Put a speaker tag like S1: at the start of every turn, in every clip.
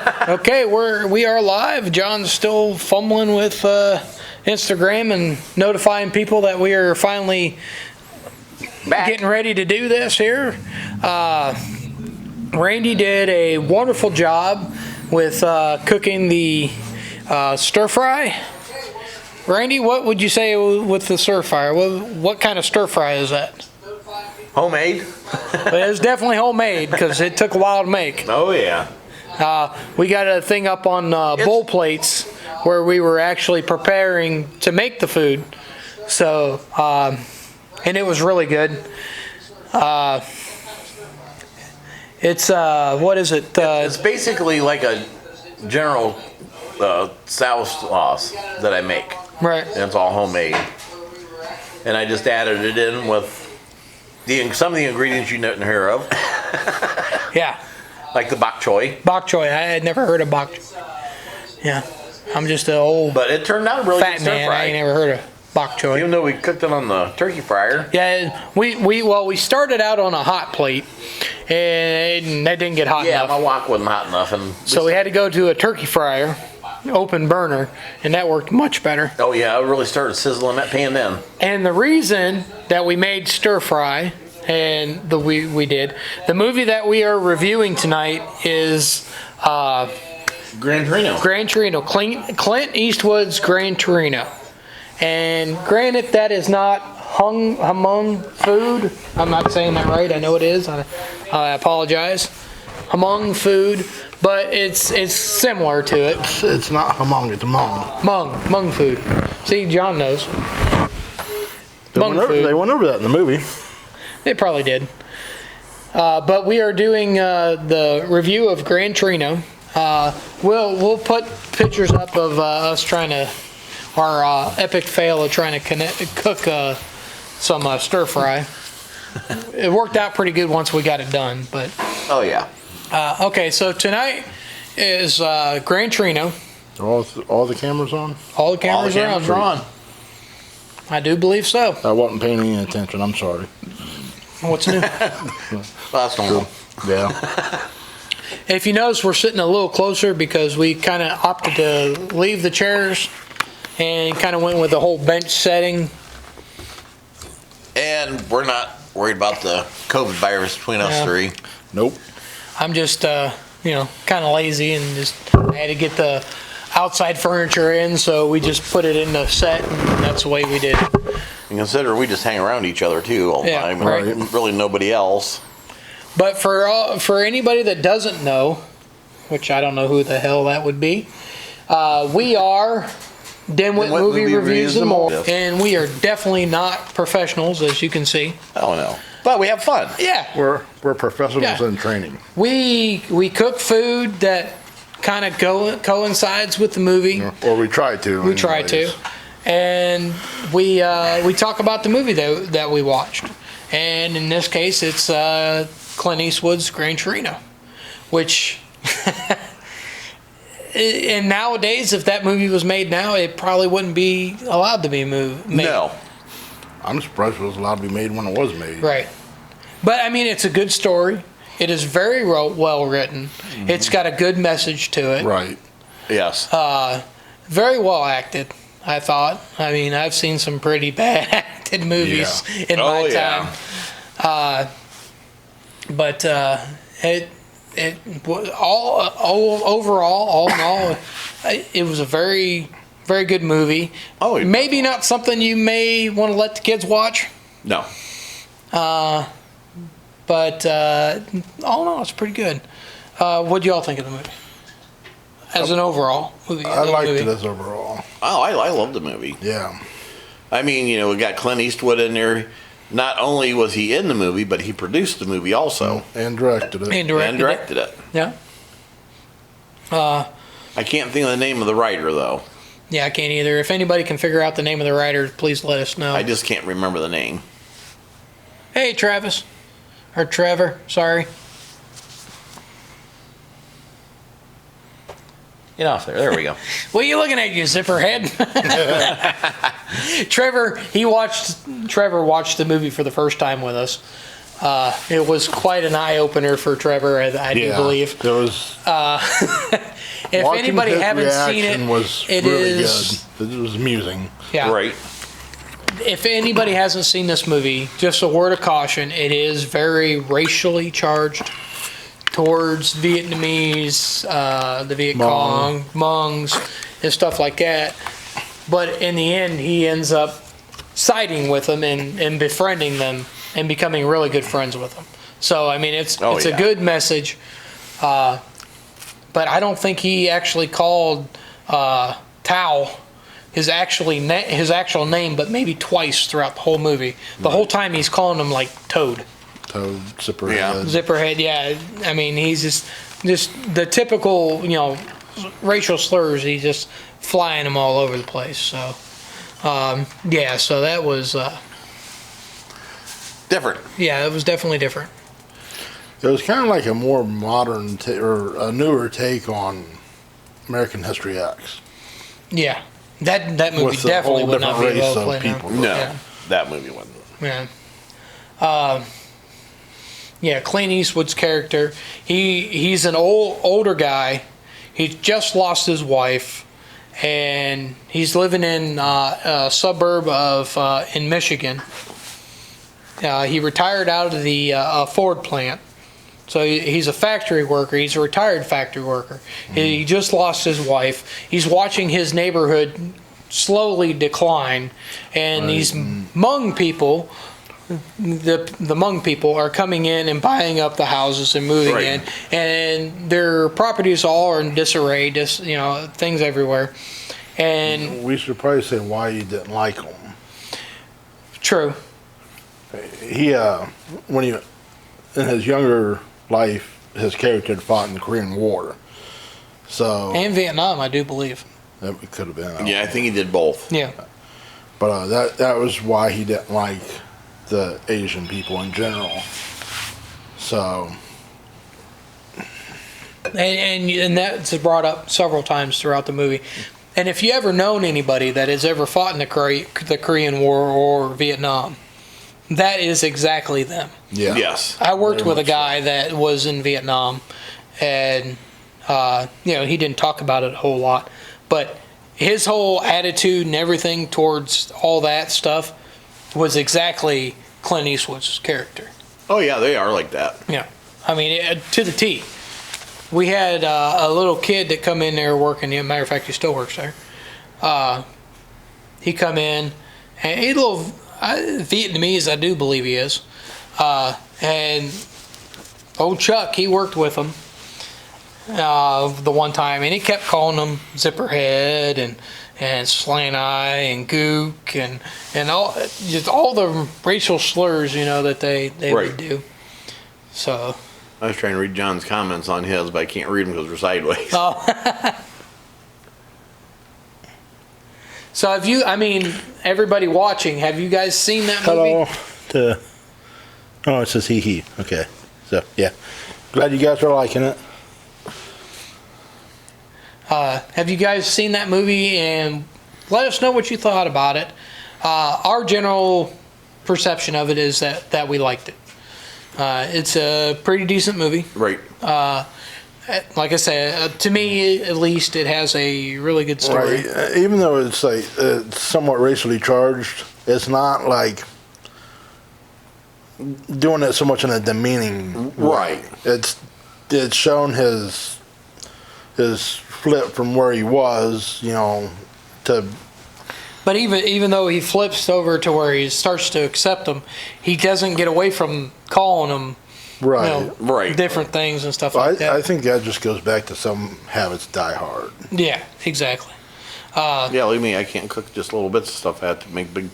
S1: Okay, we are live. John's still fumbling with Instagram and notifying people that we are finally getting ready to do this here. Randy did a wonderful job with cooking the stir fry. Randy, what would you say with the stir fry? What kind of stir fry is that?
S2: Homemade.
S1: It's definitely homemade because it took a while to make.
S2: Oh yeah.
S1: We got a thing up on bowl plates where we were actually preparing to make the food. So, and it was really good. It's what is it?
S2: It's basically like a general sour sauce that I make.
S1: Right.
S2: And it's all homemade. And I just added it in with some of the ingredients you didn't hear of.
S1: Yeah.
S2: Like the bok choy.
S1: Bok choy. I had never heard of bok choy. Yeah. I'm just an old
S2: But it turned out really
S1: fat
S2: good stir
S1: man.
S2: fry.
S1: I ain't never heard of bok choy.
S2: Even though we cooked it on the turkey fryer.
S1: Yeah, we started out on a hot plate, and that didn't get hot
S2: Yeah,
S1: enough.
S2: my wok wasn't hot enough. And
S1: So we had to go to a turkey fryer, open burner, and that worked much better.
S2: oh yeah, I really started sizzling that pan then.
S1: And the reason that we made stir fry, and we did, the movie that we are reviewing tonight is
S2: Gran Torino.
S1: Gran Torino, Clint Eastwood's Gran Torino. And granted, that is not Hmong food. I'm not saying that right. I know it is. I apologize. Hmong food, but it's similar to it.
S3: It's not Hmong, it's Hmong.
S1: Hmong food. See, John knows.
S3: They went over that in the movie.
S1: They probably did. But we are doing the review of Gran Torino. We'll put pictures up of us trying to, our epic fail of trying to cook some stir fry. It worked out pretty good once we got it done. But
S2: Oh yeah.
S1: okay, so tonight is Gran Torino.
S3: All the cameras on?
S1: All the cameras,
S2: are on.
S1: I do believe so.
S3: I wasn't paying any attention, I'm sorry.
S1: What's new?
S2: Well, that's normal.
S3: Yeah.
S1: If you notice, we're sitting a little closer because we kind of opted to leave the chairs and kind of went with the whole bench setting.
S2: And we're not worried about the COVID virus between us three.
S3: Nope.
S1: I'm just, kind of lazy and just I had to get the outside furniture in, so we just put it in the set, and that's the way we did it.
S2: And consider we just hang around each other too all the
S1: Yeah,
S2: time.
S1: right.
S2: And really nobody else.
S1: But for anybody that doesn't know, which I don't know who the hell that would be, we are Dimwit Movie Reviews and More,
S2: Yes.
S1: and we are definitely not professionals, as you can see.
S2: Oh no. But we have fun.
S1: Yeah.
S3: We're professionals
S1: Yeah.
S3: in training.
S1: We cook food that kind of coincides with the movie.
S3: Or we try to.
S1: We try to, and we talk about the movie that we watched. And in this case, it's Clint Eastwood's Gran Torino, which, and nowadays, if that movie was made now, it probably wouldn't be allowed to be made.
S2: No.
S3: I'm surprised it was allowed to be made when it was made.
S1: Right. But I mean, it's a good story. It is very well written. Mm-hmm. It's got a good message to it.
S3: Right.
S2: Yes.
S1: Very well acted, I thought. I mean, I've seen some pretty bad acted movies in my time. But it overall, all in all, it was a very, very good movie.
S2: Oh, yeah.
S1: Maybe not something you may want to let the kids watch.
S2: No.
S1: But all in all, it's pretty good. What do y'all think of the movie? As an overall movie?
S3: I liked it as overall.
S2: Oh, I love the movie.
S3: Yeah.
S2: I mean, we got Clint Eastwood in there. Not only was he in the movie, but he produced the movie also.
S3: And directed it.
S1: And
S2: directed it.
S1: Yeah.
S2: I can't think of the name of the writer, though.
S1: Yeah, I can't either. If anybody can figure out the name of the writer, please let us know.
S2: I just can't remember the name.
S1: Hey, Travis. Or Trevor, sorry.
S2: Get off there. There we go.
S1: What are you looking at, you zipperhead? Trevor watched the movie for the first time with us. It was quite an eye-opener for Trevor, I do believe.
S3: It was.
S1: If
S3: Watching
S1: anybody
S3: his
S1: haven't seen it,
S3: reaction was
S1: it
S3: really
S1: is
S3: good. It was amusing.
S1: yeah.
S2: Right.
S1: If anybody hasn't seen this movie, just a word of caution: it is very racially charged towards Vietnamese, the Viet Cong, Hmongs, and stuff like that. But in the end, he ends up siding with them and befriending them and becoming really good friends with them. So I mean, it's a good message. But I don't think he actually called Tao his actual name, but maybe twice throughout the whole movie. The whole time he's calling him like Toad.
S3: Toad, Zipperhead.
S2: Yeah.
S1: Zipperhead, yeah. I mean, he's just the typical, racial slurs. He's just flying them all over the place. So, yeah. So that was
S2: Different.
S1: yeah, it was definitely different.
S3: It was kind of like a more modern or a newer take on American History X.
S1: Yeah, that movie
S3: With a
S1: definitely
S3: whole
S1: would not be
S3: different race
S1: well
S3: of
S1: played now.
S3: people.
S2: No,
S1: Yeah.
S2: that movie wasn't.
S1: Yeah. Yeah, Clint Eastwood's character. He's an older guy. He just lost his wife, and he's living in a suburb of in Michigan. He retired out of the Ford plant, so he's a factory worker. He's a retired factory worker. He just lost his wife. He's watching his neighborhood slowly decline, and these Hmong people, the Hmong people, are coming in and buying up the houses and moving
S2: Right.
S1: in, and their properties all are in disarray. Just things everywhere, and
S3: We should probably say why you didn't like him.
S1: true.
S3: He, when he, in his younger life, his character had fought in the Korean War. So,
S1: And Vietnam, I do believe.
S3: that could have been.
S2: Yeah, I think he did both.
S1: Yeah.
S3: But that was why he didn't like the Asian people in general. So,
S1: And that's brought up several times throughout the movie. And if you ever known anybody that has ever fought in the Korean War or Vietnam, that is exactly them.
S3: yeah.
S2: Yes.
S1: I worked
S3: Very
S1: with a
S3: much so.
S1: guy that was in Vietnam, and he didn't talk about it a whole lot, but his whole attitude and everything towards all that stuff was exactly Clint Eastwood's character.
S2: Oh yeah, they are like that.
S1: Yeah, I mean, to the T. We had a little kid that come in there working. Matter of fact, he still works there. He come in, and he's a little Vietnamese, I do believe he is. And old Chuck, he worked with him the one time, and he kept calling him Zipperhead and Slant Eye and Gook and all the racial slurs, that they
S2: Right.
S1: would do. So.
S2: I was trying to read John's comments on his, but I can't read them because they're sideways.
S1: Oh. So everybody watching, have you guys seen that movie?
S3: Hello. Oh, it says he. Okay. So, yeah. Glad you guys are liking it.
S1: Have you guys seen that movie? And let us know what you thought about it. Our general perception of it is that we liked it. It's a pretty decent movie.
S2: Right.
S1: Like I said, to me at least, it has a really good story.
S3: Right. Even though it's like somewhat racially charged, it's not like doing it so much in a demeaning way.
S2: Right.
S3: It's shown his flip from where he was, to
S1: But even though he flips over to where he starts to accept them, he doesn't get away from calling them
S3: right.
S2: Right.
S1: different things and stuff like that.
S3: I think that just goes back to some habits die hard.
S1: Yeah, exactly.
S2: Yeah, believe me, I can't cook just little bits of stuff. I have to make big,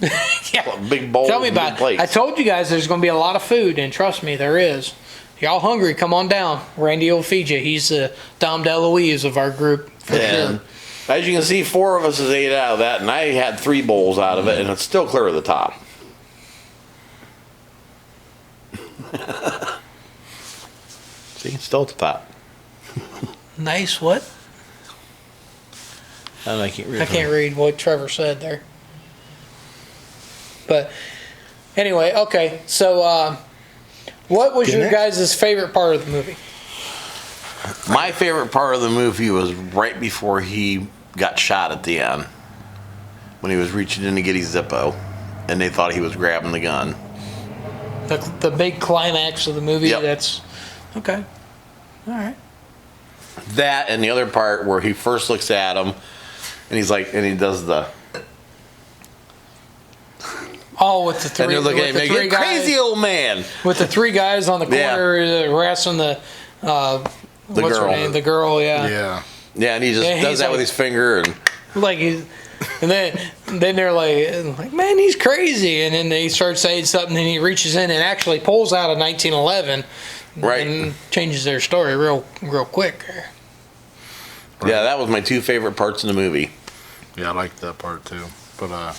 S1: Yeah.
S2: big bowls.
S1: Tell me
S2: and big
S1: about it.
S2: plates.
S1: I told you guys there's going to be a lot of food, and trust me, there is. Y'all hungry, come on down. Randy will feed you. He's the Dom DeLuise of our group, for
S2: And
S1: sure.
S2: as you can see, 4 of us has ate out of that, and I had 3 bowls out of it, and it's still clear of the top. See, it's still at the top.
S1: Nice, what?
S2: And I can't read.
S1: I can't read what Trevor said there. But anyway, okay. So what was your guys' favorite part of the movie?
S2: My favorite part of the movie was right before he got shot at the end, when he was reaching in to get his Zippo, and they thought he was grabbing the gun.
S1: The big climax of the movie.
S2: Yep.
S1: That's okay. All right.
S2: That and the other part where he first looks at him, and he's like, and he does the.
S1: Oh, with the three.
S2: And they're looking at
S1: with
S2: me,
S1: the three
S2: "You crazy
S1: guys,
S2: old man."
S1: with the three guys on the
S2: Yeah.
S1: corner harassing the. What's her
S2: girl.
S1: name? The girl. Yeah.
S3: Yeah.
S2: Yeah, and he just
S1: Yeah,
S2: does
S1: he's
S2: that
S1: like-
S2: with his finger, and
S1: Like he's, and then they're like, man, he's crazy. And then they start saying something, and he reaches in and actually pulls out a 1911,
S2: right.
S1: and changes their story real quick.
S2: Yeah, that was my two favorite parts in the movie.
S3: Yeah, I like that part too. But I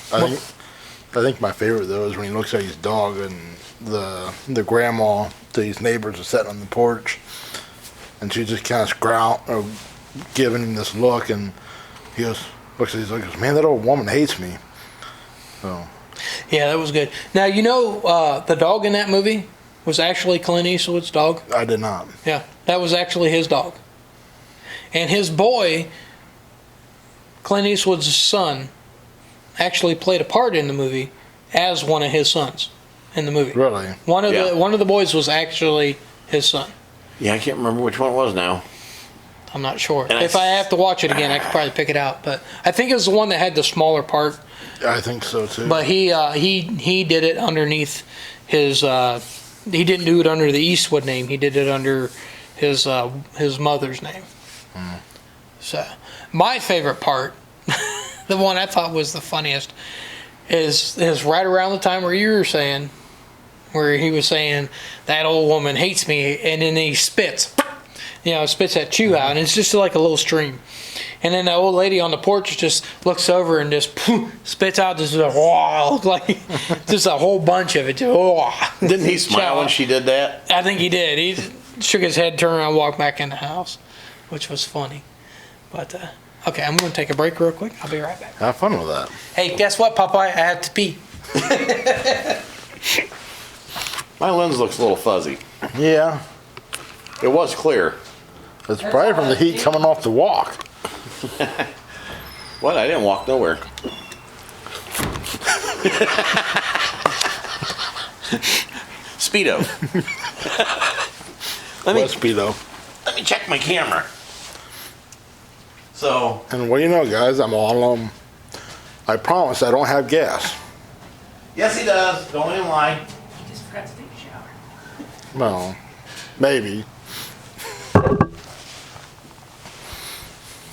S3: think my favorite though is when he looks at his dog and the grandma, these neighbors are sitting on the porch, and she just kind of giving him this look, and he looks at his dog and goes, "Man, that old woman hates me." So
S1: Yeah, that was good. Now the dog in that movie was actually Clint Eastwood's dog.
S3: I did not.
S1: Yeah, that was actually his dog. And his boy, Clint Eastwood's son, actually played a part in the movie as one of his sons in the movie.
S3: Really?
S1: One of
S2: Yeah.
S1: the boys was actually his son.
S2: Yeah, I can't remember which one it was now.
S1: I'm not sure.
S2: And
S1: If I have to watch it again, I could probably pick it out. But I think it was the one that had the smaller part.
S3: I think so too.
S1: But he did it underneath his. He didn't do it under the Eastwood name. He did it under his mother's name. So, my favorite part, the one I thought was the funniest, is right around the time where you were saying, where he was saying that old woman hates me, and then he spits, spits that chew out, and it's just like a little stream. And then the old lady on the porch just looks over and just spits out just like just a whole bunch of it.
S2: Didn't he smile when she did that?
S1: I think he did. He shook his head, turned around, walked back in the house, which was funny. But okay, I'm going to take a break real quick. I'll be right back.
S3: Have fun with that.
S1: Hey, guess what, Popeye? I have to pee.
S2: My lens looks a little fuzzy.
S3: Yeah,
S2: It was clear.
S3: it's probably from the heat coming off the walk.
S2: What? I didn't walk nowhere. Speedo.
S3: What speedo?
S2: Let me check my camera. So,
S3: And what do you know, guys? I'm all I promise I don't have gas.
S2: yes, he does. Don't even lie.
S4: He just forgot to take a shower.
S3: Well, maybe.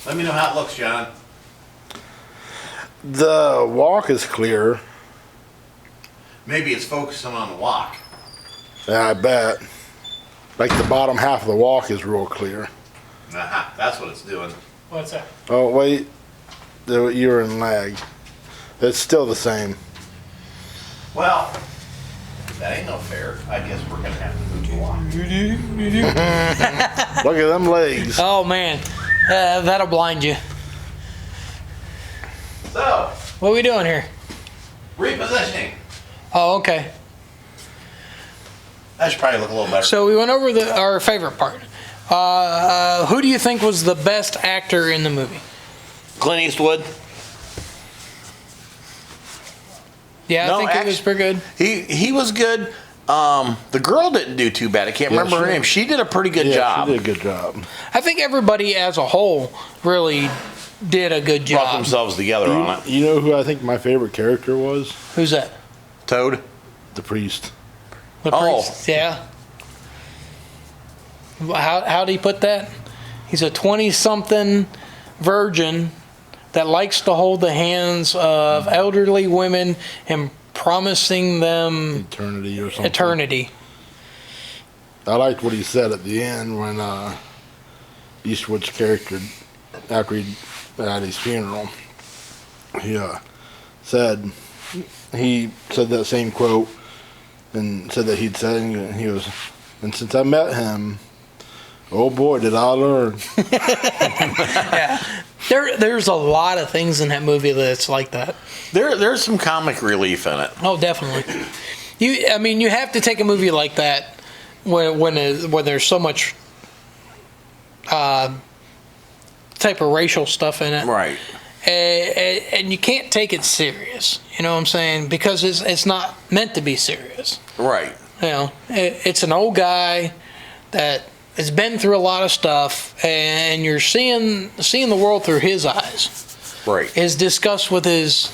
S2: Let me know how it looks, John.
S3: The walk is clear.
S2: Maybe it's focusing on the walk.
S3: Yeah, I bet. Like the bottom half of the walk is real clear.
S2: Aha, that's what it's doing.
S1: What's that?
S3: Oh, wait. You're in lag. It's still the same.
S2: Well, that ain't no fair. I guess we're gonna have to move the walk.
S3: Look at them legs.
S1: Oh, man. That'll blind you.
S2: So,
S1: What are we doing here?
S2: repositioning.
S1: Oh, okay.
S2: That should probably look a little better.
S1: So we went over our favorite part. Who do you think was the best actor in the movie?
S2: Clint Eastwood.
S1: Yeah,
S2: No,
S1: I think it was pretty good.
S2: He was good. The girl didn't do too bad. I can't remember her
S3: she-
S2: name. She did a pretty good job.
S3: She did a good job.
S1: I think everybody as a whole really did a good
S2: Brought
S1: job.
S2: themselves together on it.
S3: You know who I think my favorite character was?
S1: Who's that?
S2: Toad.
S3: The priest.
S1: The
S2: Oh.
S1: priest. Yeah. How do you put that? He's a 20-something virgin that likes to hold the hands of elderly women and promising them
S3: Eternity or something.
S1: eternity.
S3: I liked what he said at the end when Eastwood's character, after he at his funeral, he said that same quote and said that he'd said, and he was, and since I met him, oh boy, did I learn.
S1: There's a lot of things in that movie that's like that.
S2: There's some comic relief in it.
S1: Oh, definitely. You have to take a movie like that when there's so much type of racial stuff in it.
S2: Right.
S1: And you can't take it serious. You know what I'm saying? Because it's not meant to be serious.
S2: Right.
S1: You know, it's an old guy that has been through a lot of stuff, and you're seeing the world through his eyes.
S2: Right.
S1: His disgust with his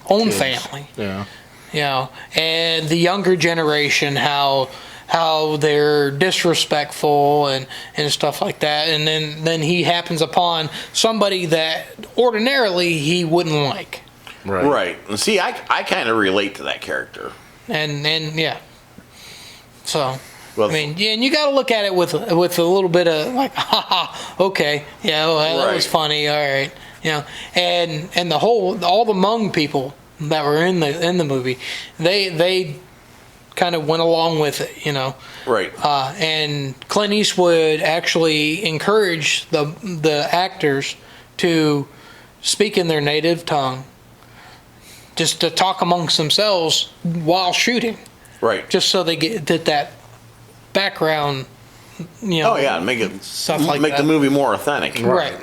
S1: own family.
S3: Yeah.
S1: You know, and the younger generation, how they're disrespectful and stuff like that, and then he happens upon somebody that ordinarily he wouldn't like,
S3: Right.
S2: Right. And see, I kind of relate to that character.
S1: and yeah. So,
S2: Well,
S1: I mean, yeah, and you got to look at it with a little bit of like, ha, okay, yeah, well, that was
S2: Right.
S1: funny, all right, you know, and all the Hmong people that were in the movie, they kind of went along with it, you know.
S2: Right.
S1: And Clint Eastwood actually encouraged the actors to speak in their native tongue, just to talk amongst themselves while shooting,
S2: Right.
S1: just so they get that background, you know.
S2: Oh yeah, make it
S1: Stuff like
S2: make
S1: that.
S2: the movie more authentic.
S1: Right.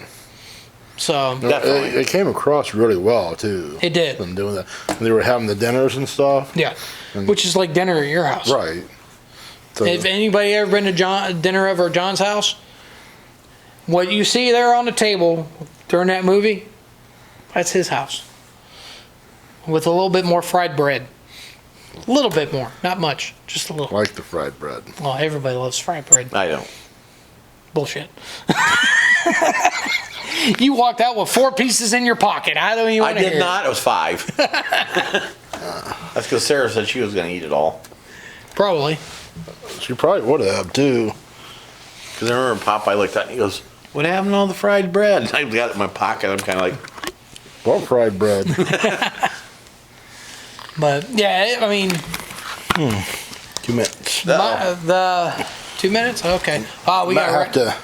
S1: So
S2: Definitely.
S3: It came across really well too.
S1: it did,
S3: Them doing that. When they were having the dinners and stuff.
S1: yeah. Which is like dinner at your house.
S3: Right. So,
S1: If anybody ever been to dinner over at John's house, what you see there on the table during that movie, that's his house. With a little bit more fried bread. A little bit more, not much, just a little.
S3: like the fried bread.
S1: Well, everybody loves fried bread.
S2: I don't.
S1: Bullshit. You walked out with 4 pieces in your pocket. I don't even
S2: I
S1: want to hear
S2: did not. It was 5. That's because Sarah said she was going to eat it all.
S1: it. Probably.
S3: She probably would have too.
S2: Because I remember Popeye looked at it and he goes, "What happened to all the fried bread?" And I got it in my pocket. I'm kind of like,
S3: What fried bread?
S1: But, yeah, I mean,
S3: 2 minutes.
S1: the 2 minutes? Okay. We
S3: Might
S1: got
S3: have to.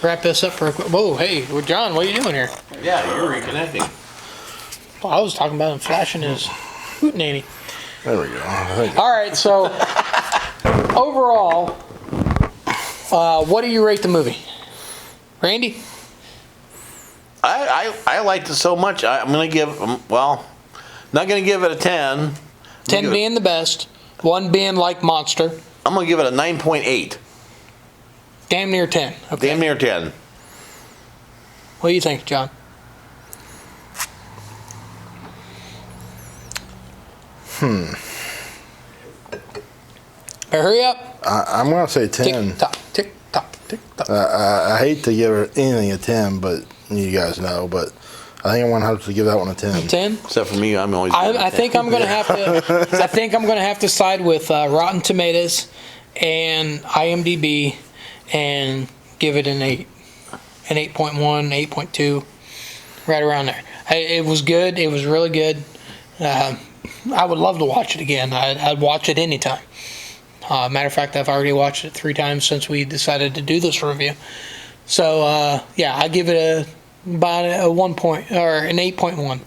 S1: wrap this up for a quick. Whoa, hey, well, John, what are you doing here?
S2: "Yeah, you're reconnecting."
S1: Well, I was talking about him flashing his hootenanny.
S3: There we go. I think
S1: All right, so overall, what do you rate the movie, Randy?
S2: I liked it so much. I'm going to give, not going to give it a 10.
S1: 10 being the best, 1 being like monster,
S2: I'm going to give it a 9.8.
S1: damn near 10. Okay.
S2: Damn near 10.
S1: What do you think, John? Hurry up.
S3: I'm gonna say 10.
S1: Tick tock, tick tock, tick tock.
S3: I hate to give her anything a 10, but you guys know. But I think I'm gonna have to give that one a 10.
S1: 10.
S2: Except for me, I'm always.
S1: I think I'm gonna have to. I think I'm gonna have to side with Rotten Tomatoes and IMDb, and give it an 8, an 8.1, 8.2, right around there. It was good. It was really good. I would love to watch it again. I'd watch it anytime. Matter of fact, I've already watched it 3 times since we decided to do this review. So yeah, I give it about a 1 point or an 8.1,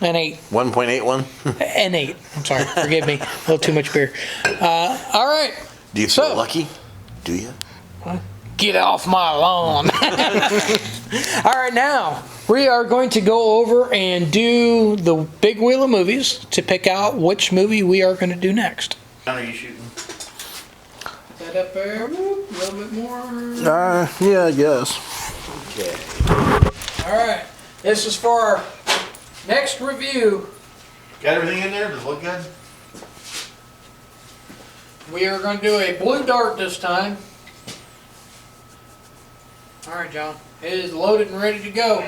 S1: an 8.
S2: 1.81.
S1: An 8. I'm sorry. Forgive me. A little too much beer. All right.
S2: Do you feel
S1: So-
S2: lucky? Do you?
S1: Get off my lawn. All right, now we are going to go over and do the big wheel of movies to pick out which movie we are going to do next.
S2: Are you shooting?
S1: That up there, whoop, a little bit more.
S3: Yeah, I guess.
S2: Okay.
S1: All right, this is for our next review.
S2: Got everything in there? Does it look good?
S1: We are going to do a blue dart this time. All right, John. It is loaded and ready to go. You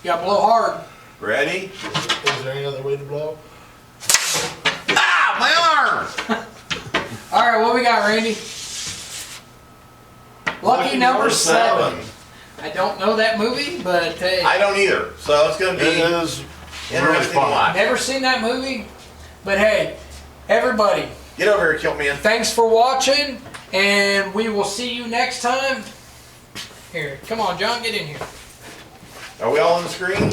S1: got to blow hard.
S2: Ready?
S3: Is there any other way to blow?
S2: Ah, my arm!
S1: All right, what we got, Randy? Lucky number 7. I don't know that movie, but hey,
S2: I don't either. So it's going to be
S3: It is really
S2: interesting to
S3: fun.
S2: watch.
S1: never seen that movie. But hey, everybody,
S2: Get over here, Kilt Man.
S1: thanks for watching, and we will see you next time. Here, come on, John, get in here.
S2: Are we all on the screen?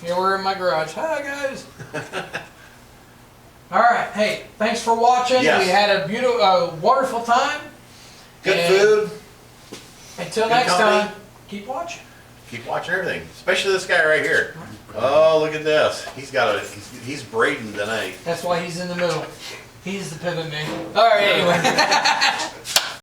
S1: Here we're in my garage. Hi, guys. All right. Hey, thanks for watching.
S2: Yes.
S1: We had a beautiful, wonderful time.
S2: Good
S1: And
S2: food.
S1: Until
S2: Good
S1: next
S2: company.
S1: time, keep watching.
S2: Keep watching everything, especially this guy right here. Oh, look at this. He's braiding tonight.
S1: That's why he's in the middle. He's the pivot man. All right. Anyway.